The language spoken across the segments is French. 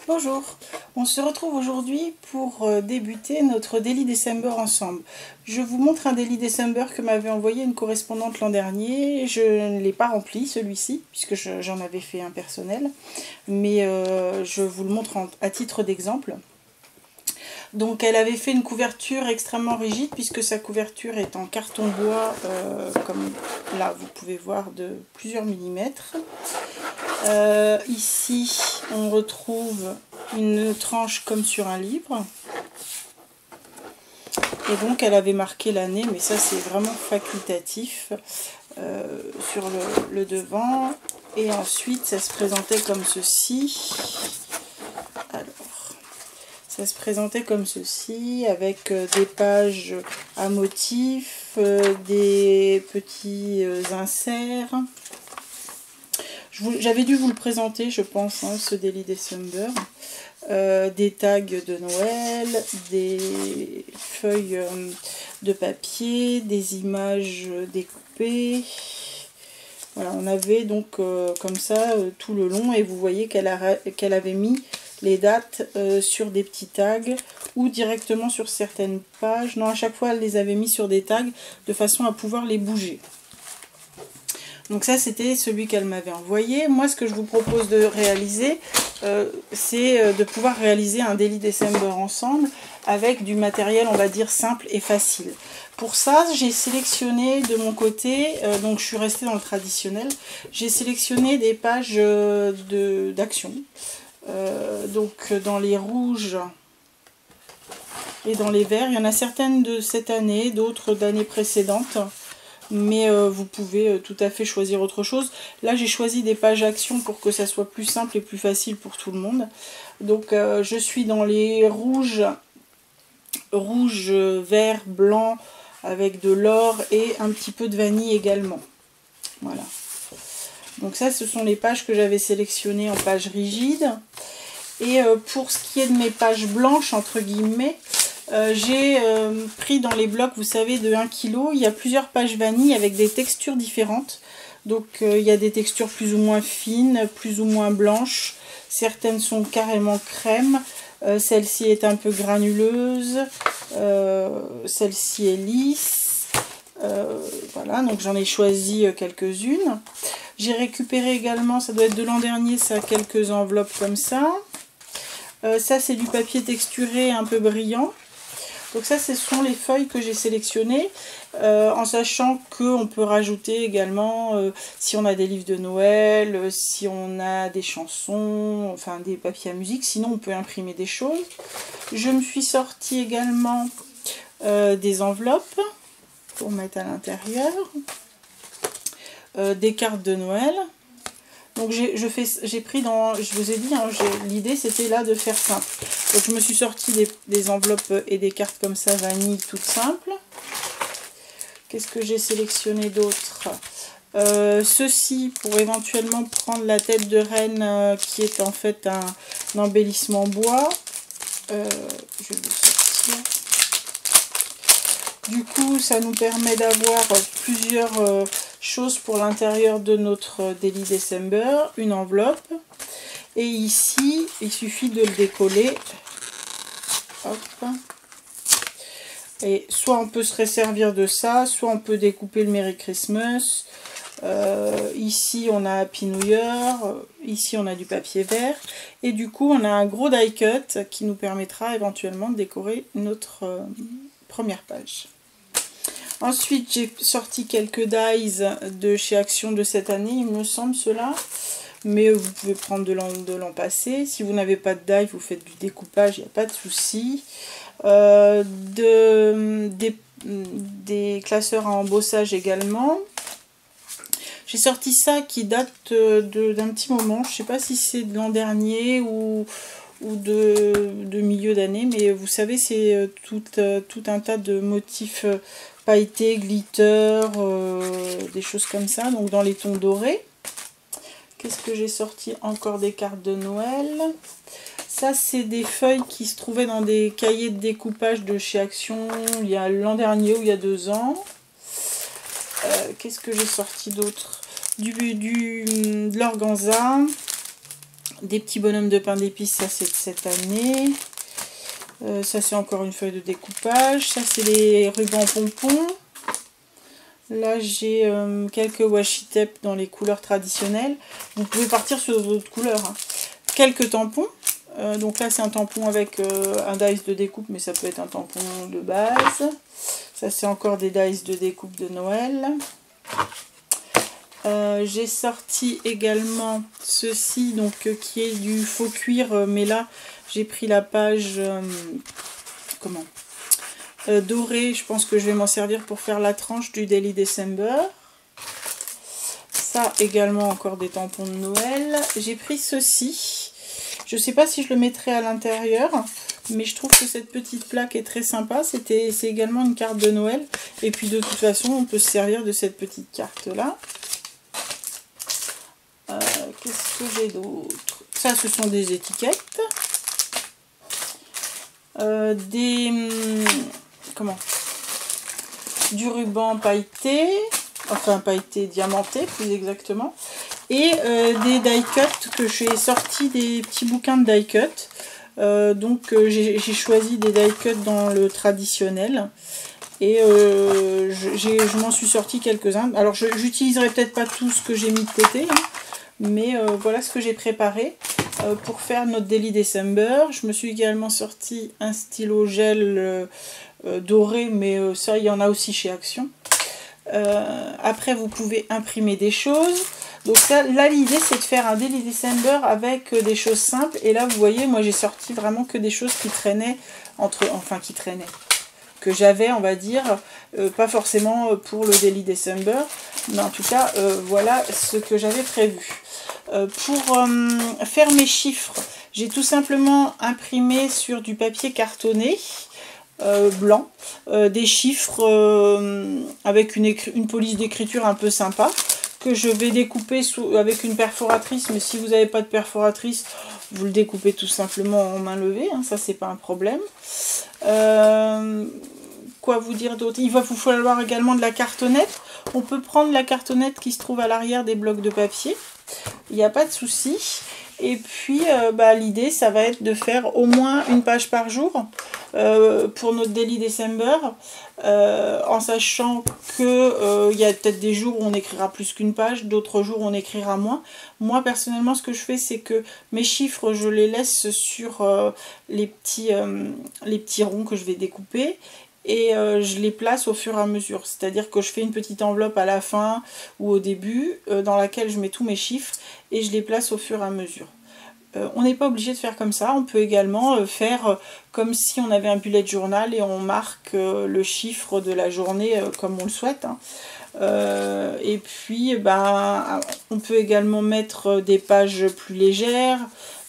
Bonjour, on se retrouve aujourd'hui pour débuter notre Daily December ensemble. Je vous montre un Daily December que m'avait envoyé une correspondante l'an dernier. Je ne l'ai pas rempli celui-ci, puisque j'en avais fait un personnel, mais je vous le montre à titre d'exemple. Donc elle avait fait une couverture extrêmement rigide, puisque sa couverture est en carton bois, comme là vous pouvez voir, de plusieurs millimètres. Ici on retrouve une tranche comme sur un livre, et donc elle avait marqué l'année, mais ça c'est vraiment facultatif, sur le devant. Et ensuite ça se présentait comme ceci. Alors ça se présentait comme ceci, avec des pages à motifs, des petits inserts. J'avais dû vous le présenter, je pense, hein, ce Daily December. Des tags de Noël, des feuilles de papier, des images découpées. Voilà, on avait donc comme ça tout le long, et vous voyez qu'elle avait mis les dates sur des petits tags ou directement sur certaines pages. Non, à chaque fois elle les avait mis sur des tags de façon à pouvoir les bouger. Donc ça c'était celui qu'elle m'avait envoyé. Moi ce que je vous propose de réaliser, c'est de pouvoir réaliser un Daily December ensemble avec du matériel, on va dire, simple et facile. Pour ça j'ai sélectionné de mon côté, donc je suis restée dans le traditionnel, j'ai sélectionné des pages d'action. Donc dans les rouges et dans les verts, il y en a certaines de cette année, d'autres d'années précédentes. Mais vous pouvez tout à fait choisir autre chose. Là j'ai choisi des pages action pour que ça soit plus simple et plus facile pour tout le monde. Donc je suis dans les rouges, vert, blanc, avec de l'or et un petit peu de vanille également. Voilà. Donc ça ce sont les pages que j'avais sélectionnées en pages rigides. Et pour ce qui est de mes pages blanches entre guillemets, j'ai pris dans les blocs, vous savez, de 1 kg, il y a plusieurs pages vanille avec des textures différentes. Donc il y a des textures plus ou moins fines, plus ou moins blanches. Certaines sont carrément crème. Celle-ci est un peu granuleuse. Celle-ci est lisse. Voilà, donc j'en ai choisi quelques-unes. J'ai récupéré également, ça doit être de l'an dernier, ça, quelques enveloppes comme ça. Ça c'est du papier texturé un peu brillant. Donc ça, ce sont les feuilles que j'ai sélectionnées, en sachant qu'on peut rajouter également, si on a des livres de Noël, si on a des chansons, enfin des papiers à musique, sinon on peut imprimer des choses. Je me suis sorti également des enveloppes pour mettre à l'intérieur, des cartes de Noël. Donc j'ai pris dans, je vous ai dit, hein, l'idée c'était là de faire simple. Donc je me suis sorti des enveloppes et des cartes comme ça, vanille, toutes simples. Qu'est-ce que j'ai sélectionné d'autre? Ceci pour éventuellement prendre la tête de reine, qui est en fait un embellissement bois. Je vais le sortir. Du coup ça nous permet d'avoir plusieurs chose pour l'intérieur de notre Daily December, une enveloppe. Et ici, il suffit de le décoller. Hop. Et soit on peut se resservir de ça, soit on peut découper le Merry Christmas. Ici, on a Happy New Year. Ici, on a du papier vert. Et du coup, on a un gros die cut qui nous permettra éventuellement de décorer notre première page. Ensuite, j'ai sorti quelques dies de chez Action de cette année, il me semble, cela. Mais vous pouvez prendre de l'an passé. Si vous n'avez pas de die, vous faites du découpage, il n'y a pas de souci. Des classeurs à embossage également. J'ai sorti ça qui date d'un petit moment. Je ne sais pas si c'est de l'an dernier ou de milieu d'année. Mais vous savez, c'est tout un tas de motifs pailleté, glitter, des choses comme ça, donc dans les tons dorés. Qu'est-ce que j'ai sorti? Encore des cartes de Noël. Ça c'est des feuilles qui se trouvaient dans des cahiers de découpage de chez Action il y a l'an dernier ou il y a 2 ans. Qu'est-ce que j'ai sorti d'autre? De l'organza, Des petits bonhommes de pain d'épices, ça c'est de cette année. Ça c'est encore une feuille de découpage. Ça c'est les rubans pompons. Là j'ai quelques washi tape dans les couleurs traditionnelles. Vous pouvez partir sur d'autres couleurs, hein. Quelques tampons. Donc là c'est un tampon avec un dice de découpe, mais ça peut être un tampon de base. Ça c'est encore des dice de découpe de Noël. J'ai sorti également ceci, donc qui est du faux cuir, mais là j'ai pris la page dorée. Je pense que je vais m'en servir pour faire la tranche du Daily December. Ça également encore des tampons de Noël. J'ai pris ceci. Je sais pas si je le mettrai à l'intérieur, mais je trouve que cette petite plaque est très sympa. C'est également une carte de Noël. Et puis de toute façon, on peut se servir de cette petite carte-là. Qu'est-ce que j'ai d'autre? Ça, ce sont des étiquettes. Du ruban pailleté. Enfin, pailleté diamanté, plus exactement. Et des die cut que j'ai sorti des petits bouquins de die cut. Donc j'ai choisi des die cut dans le traditionnel. Et je m'en suis sorti quelques-uns. Alors j'utiliserai peut-être pas tout ce que j'ai mis de côté, hein, mais voilà ce que j'ai préparé pour faire notre Daily December. Je me suis également sorti un stylo gel doré, mais ça il y en a aussi chez Action. Après vous pouvez imprimer des choses. Donc là l'idée c'est de faire un Daily December avec des choses simples. Et là vous voyez, moi j'ai sorti vraiment que des choses qui traînaient que j'avais, on va dire, pas forcément pour le Daily December, mais en tout cas voilà ce que j'avais prévu. Pour faire mes chiffres, j'ai tout simplement imprimé sur du papier cartonné blanc des chiffres avec une police d'écriture un peu sympa, que je vais découper avec une perforatrice. Mais si vous n'avez pas de perforatrice, vous le découpez tout simplement en main levée, hein, ça c'est pas un problème. Quoi vous dire d'autre? Il va vous falloir également de la cartonnette. On peut prendre la cartonnette qui se trouve à l'arrière des blocs de papier, il n'y a pas de souci. Et puis l'idée ça va être de faire au moins une page par jour pour notre Daily December, en sachant que il y a peut-être des jours où on écrira plus qu'une page, d'autres jours où on écrira moins. Moi personnellement ce que je fais, c'est que mes chiffres je les laisse sur les petits ronds que je vais découper. Et je les place au fur et à mesure, c'est-à-dire que je fais une petite enveloppe à la fin ou au début dans laquelle je mets tous mes chiffres et je les place au fur et à mesure. On n'est pas obligé de faire comme ça, on peut également faire comme si on avait un bullet journal et on marque le chiffre de la journée comme on le souhaite, hein. Et puis on peut également mettre des pages plus légères,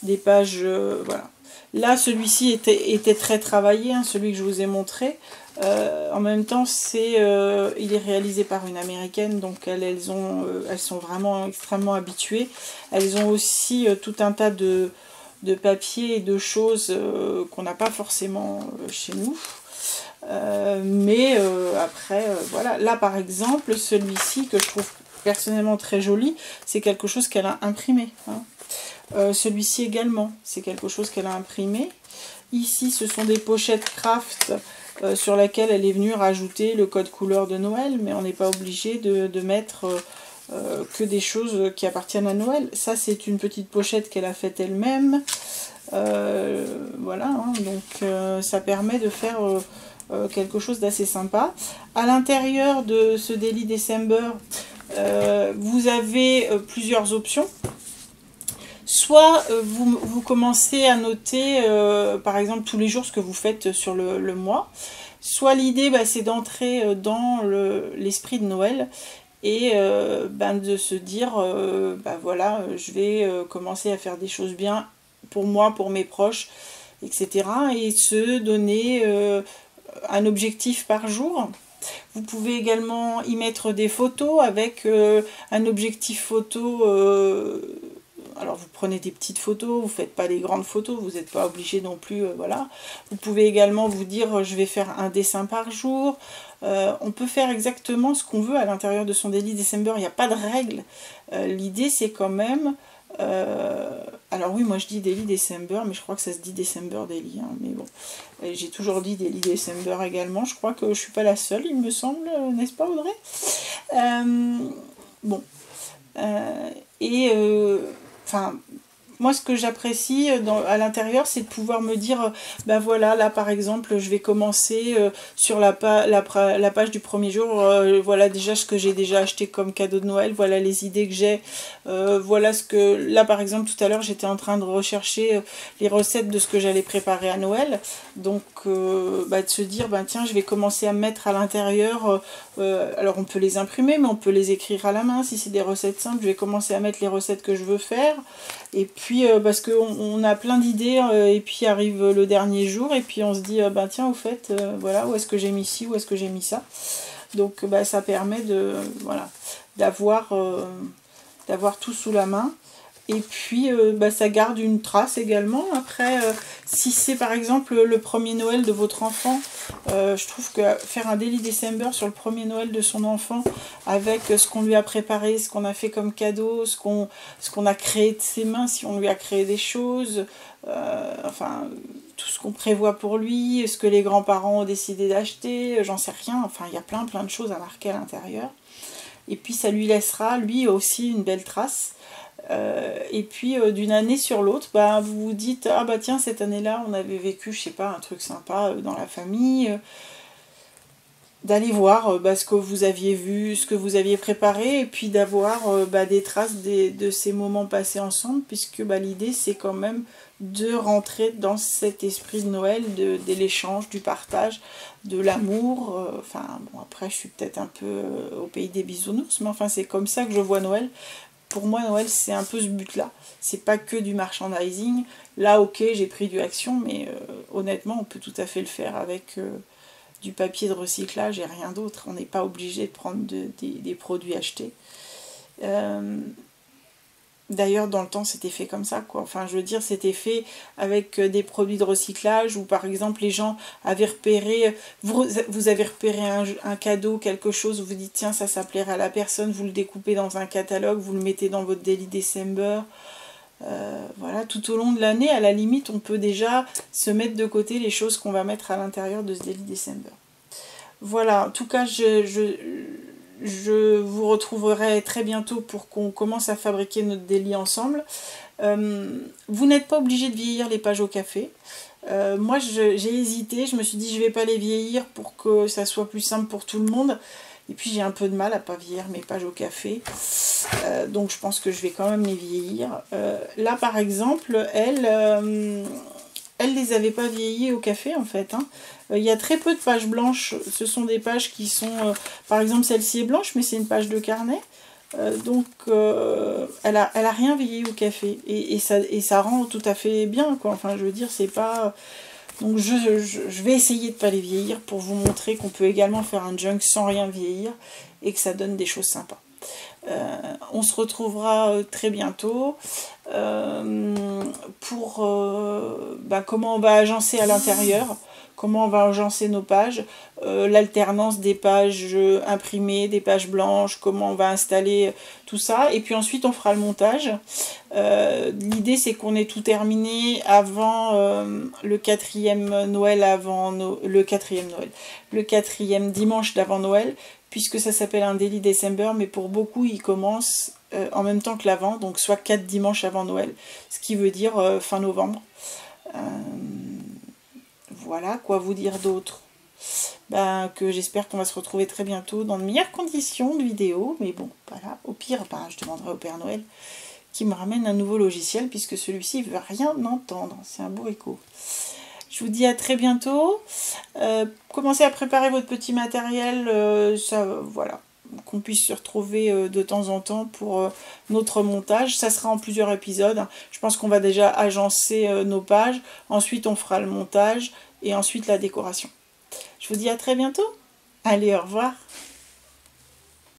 des pages voilà. Là celui-ci était très travaillé, hein, celui que je vous ai montré. En même temps il est réalisé par une américaine, donc elles sont vraiment extrêmement habituées. Elles ont aussi tout un tas de papiers et de choses qu'on n'a pas forcément chez nous. Après voilà, là par exemple celui-ci que je trouve personnellement très joli, c'est quelque chose qu'elle a imprimé, hein. Celui-ci également, c'est quelque chose qu'elle a imprimé. Ici ce sont des pochettes craft sur laquelle elle est venue rajouter le code couleur de Noël, mais on n'est pas obligé de mettre que des choses qui appartiennent à Noël. Ça c'est une petite pochette qu'elle a faite elle-même. Voilà, hein, donc ça permet de faire quelque chose d'assez sympa. À l'intérieur de ce Daily December, vous avez plusieurs options. Soit vous commencez à noter par exemple tous les jours ce que vous faites sur le mois. Soit l'idée c'est d'entrer dans l'esprit de Noël et de se dire voilà, je vais commencer à faire des choses bien pour moi, pour mes proches, etc. Et se donner un objectif par jour. Vous pouvez également y mettre des photos avec un objectif photo. Alors vous prenez des petites photos, vous ne faites pas des grandes photos, vous n'êtes pas obligé non plus, voilà. Vous pouvez également vous dire je vais faire un dessin par jour. On peut faire exactement ce qu'on veut à l'intérieur de son Daily December, il n'y a pas de règle. L'idée c'est quand même Alors oui, moi je dis Daily December, mais je crois que ça se dit December Daily, hein, mais bon. J'ai toujours dit Daily December également, je crois que je suis pas la seule, il me semble, n'est-ce pas Audrey? Bon. Enfin... Moi, ce que j'apprécie à l'intérieur, c'est de pouvoir me dire, ben voilà, là par exemple, je vais commencer sur la page du premier jour, voilà déjà ce que j'ai déjà acheté comme cadeau de Noël, voilà les idées que j'ai, voilà ce que... Là par exemple, tout à l'heure, j'étais en train de rechercher les recettes de ce que j'allais préparer à Noël, donc de se dire, ben tiens, je vais commencer à mettre à l'intérieur, alors on peut les imprimer, mais on peut les écrire à la main, si c'est des recettes simples, je vais commencer à mettre les recettes que je veux faire, et puis parce qu'on a plein d'idées et puis arrive le dernier jour et puis on se dit ben tiens au fait voilà où est-ce que j'ai mis ci, où est-ce que j'ai mis ça, donc ça permet de voilà d'avoir tout sous la main. Et puis ça garde une trace également. Après, si c'est par exemple le premier Noël de votre enfant, je trouve que faire un Daily December sur le premier Noël de son enfant, avec ce qu'on lui a préparé, ce qu'on a fait comme cadeau, ce qu'on a créé de ses mains, si on lui a créé des choses, enfin tout ce qu'on prévoit pour lui, ce que les grands-parents ont décidé d'acheter, j'en sais rien, enfin il y a plein de choses à marquer à l'intérieur. Et puis ça lui laissera lui aussi une belle trace. Et puis d'une année sur l'autre, vous vous dites ah bah tiens cette année-là on avait vécu je sais pas un truc sympa dans la famille, d'aller voir ce que vous aviez vu, ce que vous aviez préparé, et puis d'avoir des traces de ces moments passés ensemble, puisque l'idée c'est quand même de rentrer dans cet esprit de Noël, de l'échange, du partage, de l'amour. Enfin bon après je suis peut-être un peu au pays des bisounours, mais enfin c'est comme ça que je vois Noël. Pour moi, Noël, c'est un peu ce but-là. C'est pas que du merchandising. Là, ok, j'ai pris du Action, mais honnêtement, on peut tout à fait le faire avec du papier de recyclage et rien d'autre. On n'est pas obligé de prendre des produits achetés. D'ailleurs, dans le temps, c'était fait comme ça, quoi. Enfin, je veux dire, c'était fait avec des produits de recyclage, où par exemple, les gens avaient repéré, vous avez repéré un cadeau, quelque chose, vous vous dites, tiens, ça plairait à la personne, vous le découpez dans un catalogue, vous le mettez dans votre Daily December. Voilà, tout au long de l'année, à la limite, on peut déjà se mettre de côté les choses qu'on va mettre à l'intérieur de ce Daily December. Voilà, en tout cas, je vous retrouverai très bientôt pour qu'on commence à fabriquer notre daily ensemble. Vous n'êtes pas obligé de vieillir les pages au café. Moi, j'ai hésité, je me suis dit je vais pas les vieillir pour que ça soit plus simple pour tout le monde. Et puis j'ai un peu de mal à pas vieillir mes pages au café. Donc je pense que je vais quand même les vieillir. Là, par exemple, elle les avait pas vieillies au café en fait. Il y a très peu de pages blanches. Ce sont des pages qui sont... par exemple, celle-ci est blanche, mais c'est une page de carnet. Donc, elle a rien vieilli au café. Et ça rend tout à fait bien, quoi. Enfin, je veux dire, c'est pas... Donc, je vais essayer de pas les vieillir pour vous montrer qu'on peut également faire un junk sans rien vieillir et que ça donne des choses sympas. On se retrouvera très bientôt pour comment on va agencer à l'intérieur, comment on va agencer nos pages, l'alternance des pages imprimées, des pages blanches, comment on va installer tout ça, et puis ensuite on fera le montage. L'idée c'est qu'on ait tout terminé avant le quatrième Noël, le quatrième dimanche d'avant Noël, puisque ça s'appelle un Daily December, mais pour beaucoup il commence en même temps que l'avant, donc soit 4 dimanches avant Noël, ce qui veut dire fin novembre. Voilà, quoi vous dire d'autre, que j'espère qu'on va se retrouver très bientôt dans de meilleures conditions de vidéo, mais bon, voilà, au pire, je demanderai au Père Noël qui me ramène un nouveau logiciel, puisque celui-ci ne veut rien entendre, c'est un bourricot. Je vous dis à très bientôt. Commencez à préparer votre petit matériel, voilà, qu'on puisse se retrouver de temps en temps pour notre montage. Ça sera en plusieurs épisodes. Je pense qu'on va déjà agencer nos pages. Ensuite, on fera le montage et ensuite la décoration. Je vous dis à très bientôt. Allez, au revoir.